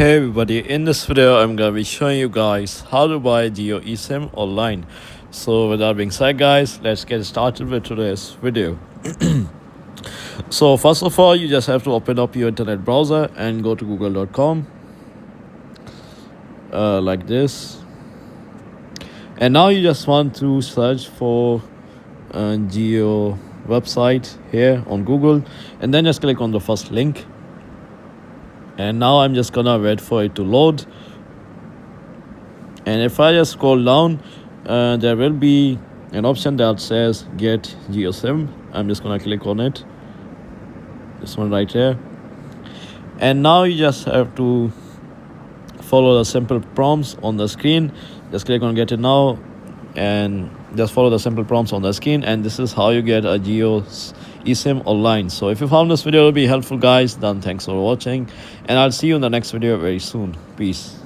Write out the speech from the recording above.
Hey everybody, in this video I'm gonna be showing you guys how to buy Jio Esim online. So with that being said guys, let's get started with today's video. So first of all, you just have to open up your internet browser and go to google.com like this, and now you just want to search for Jio website here on Google, and then just click on the first link. And now I'm just gonna wait for it to load, and if I just scroll down, there will be an option that says get Jio SIM. I'm just gonna click on it, this one right here, and now you just have to follow the simple prompts on the screen. Just click on get it now and just follow the simple prompts on the screen, and this is how you get a Jio eSIM online. So if you found this video to be helpful guys, then thanks for watching, and I'll see you in the next video very soon. Peace.